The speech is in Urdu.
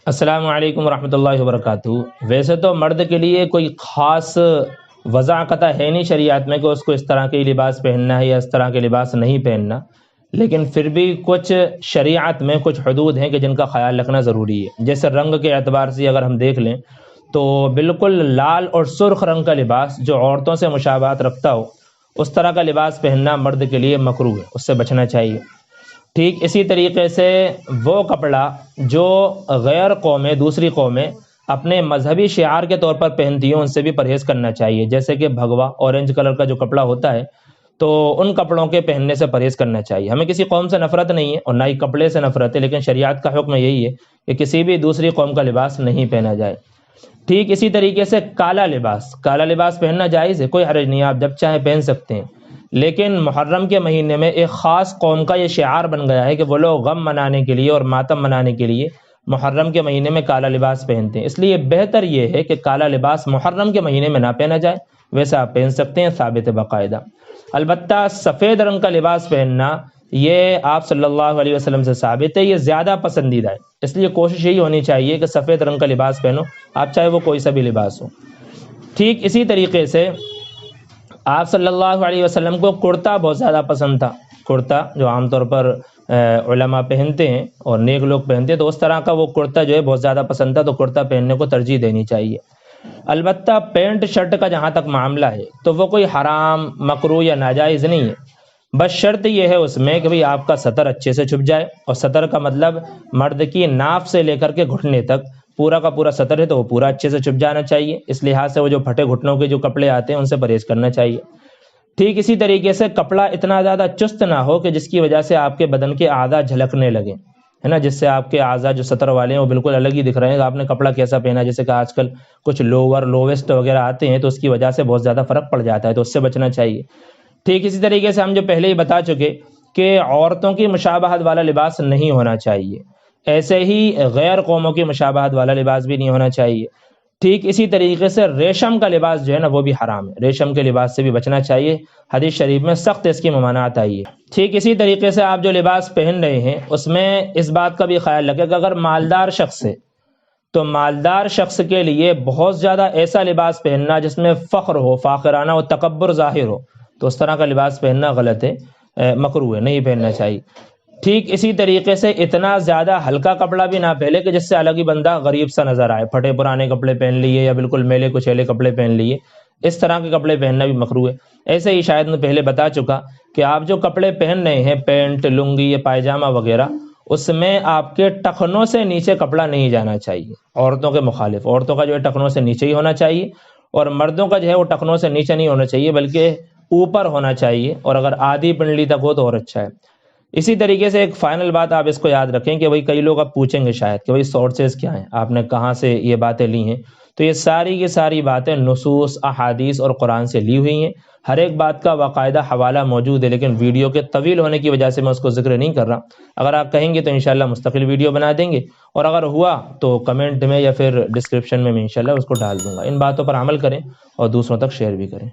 السلام علیکم ورحمۃ اللہ وبرکاتہ۔ ویسے تو مرد کے لیے کوئی خاص وضع قطع ہے نہیں شریعت میں کہ اس کو اس طرح کے لباس پہننا ہے یا اس طرح کے لباس نہیں پہننا، لیکن پھر بھی کچھ شریعت میں کچھ حدود ہیں کہ جن کا خیال رکھنا ضروری ہے۔ جیسے رنگ کے اعتبار سے اگر ہم دیکھ لیں تو بالکل لال اور سرخ رنگ کا لباس جو عورتوں سے مشابہت رکھتا ہو اس طرح کا لباس پہننا مرد کے لیے مکروہ ہے، اس سے بچنا چاہیے۔ ٹھیک اسی طریقے سے وہ کپڑا جو غیر قومیں دوسری قومیں اپنے مذہبی شعار کے طور پر پہنتی ہوں ان سے بھی پرہیز کرنا چاہیے، جیسے کہ بھگوا اورنج کلر کا جو کپڑا ہوتا ہے تو ان کپڑوں کے پہننے سے پرہیز کرنا چاہیے۔ ہمیں کسی قوم سے نفرت نہیں ہے اور نہ ہی کپڑے سے نفرت ہے، لیکن شریعت کا حکم یہی ہے کہ کسی بھی دوسری قوم کا لباس نہیں پہنا جائے۔ ٹھیک اسی طریقے سے کالا لباس پہننا جائز ہے، کوئی حرج نہیں، آپ جب چاہیں پہن سکتے ہیں، لیکن محرم کے مہینے میں ایک خاص قوم کا یہ شعار بن گیا ہے کہ وہ لوگ غم منانے کے لیے اور ماتم منانے کے لیے محرم کے مہینے میں کالا لباس پہنتے ہیں۔ اس لیے بہتر یہ ہے کہ کالا لباس محرم کے مہینے میں نہ پہنا جائے، ویسے آپ پہن سکتے ہیں، ثابت ہے باقاعدہ۔ البتہ سفید رنگ کا لباس پہننا یہ آپ صلی اللہ علیہ وسلم سے ثابت ہے، یہ زیادہ پسندیدہ ہے، اس لیے کوشش یہی ہونی چاہیے کہ سفید رنگ کا لباس پہنو، آپ چاہے وہ کوئی سا بھی لباس ہو۔ ٹھیک اسی طریقے سے آپ صلی اللہ علیہ وسلم کو کرتا بہت زیادہ پسند تھا، کرتا جو عام طور پر علماء پہنتے ہیں اور نیک لوگ پہنتے ہیں، تو اس طرح کا وہ کرتا جو ہے بہت زیادہ پسند تھا، تو کرتا پہننے کو ترجیح دینی چاہیے۔ البتہ پینٹ شرٹ کا جہاں تک معاملہ ہے تو وہ کوئی حرام مکروہ یا ناجائز نہیں ہے، بس شرط یہ ہے اس میں کہ بھئی آپ کا سطر اچھے سے چھپ جائے، اور سطر کا مطلب مرد کی ناف سے لے کر کے گھٹنے تک پورا کا پورا سطر ہے تو وہ پورا اچھے سے چھپ جانا چاہیے۔ اس لحاظ سے وہ جو پھٹے گھٹنوں کے جو کپڑے آتے ہیں ان سے پرہیز کرنا چاہیے۔ ٹھیک اسی طریقے سے کپڑا اتنا زیادہ چست نہ ہو کہ جس کی وجہ سے آپ کے بدن کے اعضاء جھلکنے لگیں، ہے نا، جس سے آپ کے اعضاء جو سطر والے ہیں وہ بالکل الگ ہی دکھ رہے ہیں کہ آپ نے کپڑا کیسا پہنا، جیسے کہ آج کل کچھ لوویسٹ وغیرہ آتے ہیں تو اس کی وجہ سے بہت زیادہ فرق پڑ جاتا ہے، تو اس سے بچنا چاہیے۔ ٹھیک اسی طریقے سے ہم جو پہلے ہی بتا چکے کہ عورتوں کی مشابہت والا لباس نہیں ہونا چاہیے، ایسے ہی غیر قوموں کی مشابہت والا لباس بھی نہیں ہونا چاہیے۔ ٹھیک اسی طریقے سے ریشم کا لباس جو ہے نا وہ بھی حرام ہے، ریشم کے لباس سے بھی بچنا چاہیے، حدیث شریف میں سخت اس کی ممانعت آئی ہے۔ ٹھیک اسی طریقے سے آپ جو لباس پہن رہے ہیں اس میں اس بات کا بھی خیال رکھیں کہ اگر مالدار شخص ہے تو مالدار شخص کے لیے بہت زیادہ ایسا لباس پہننا جس میں فخر ہو، فاخرانہ و تکبر ظاہر ہو، تو اس طرح کا لباس پہننا غلط ہے، مکروہ ہے، نہیں پہننا چاہیے۔ ٹھیک اسی طریقے سے اتنا زیادہ ہلکا کپڑا بھی نہ پہنے کہ جس سے الگ ہی بندہ غریب سا نظر آئے، پھٹے پرانے کپڑے پہن لیے یا بالکل میلے کچیلے کپڑے پہن لیے، اس طرح کے کپڑے پہننا بھی مکروہ ہے۔ ایسے ہی شاید میں پہلے بتا چکا کہ آپ جو کپڑے پہن رہے ہیں، پینٹ، لنگی یا پائجامہ وغیرہ، اس میں آپ کے ٹخنوں سے نیچے کپڑا نہیں جانا چاہیے، عورتوں کے مخالف۔ عورتوں کا جو ہے ٹخنوں سے نیچے ہی ہونا چاہیے، اور مردوں کا جو ہے وہ ٹخنوں سے نیچے نہیں ہونا چاہیے بلکہ اوپر ہونا چاہیے، اور اگر آدھی پنڈلی تک ہو تو اور اچھا ہے۔ اسی طریقے سے ایک فائنل بات آپ اس کو یاد رکھیں کہ کئی لوگ اب پوچھیں گے شاید کہ سورسز کیا ہیں، آپ نے کہاں سے یہ باتیں لی ہیں، تو یہ ساری کی ساری باتیں نصوص، احادیث اور قرآن سے لی ہوئی ہیں۔ ہر ایک بات کا باقاعدہ حوالہ موجود ہے، لیکن ویڈیو کے طویل ہونے کی وجہ سے میں اس کو ذکر نہیں کر رہا۔ اگر آپ کہیں گے تو انشاءاللہ مستقل ویڈیو بنا دیں گے، اور اگر ہوا تو کمنٹ میں یا پھر ڈسکرپشن میں انشاءاللہ اس کو ڈال دوں گا۔ ان باتوں پر عمل کریں اور دوسروں تک شیئر بھی کریں۔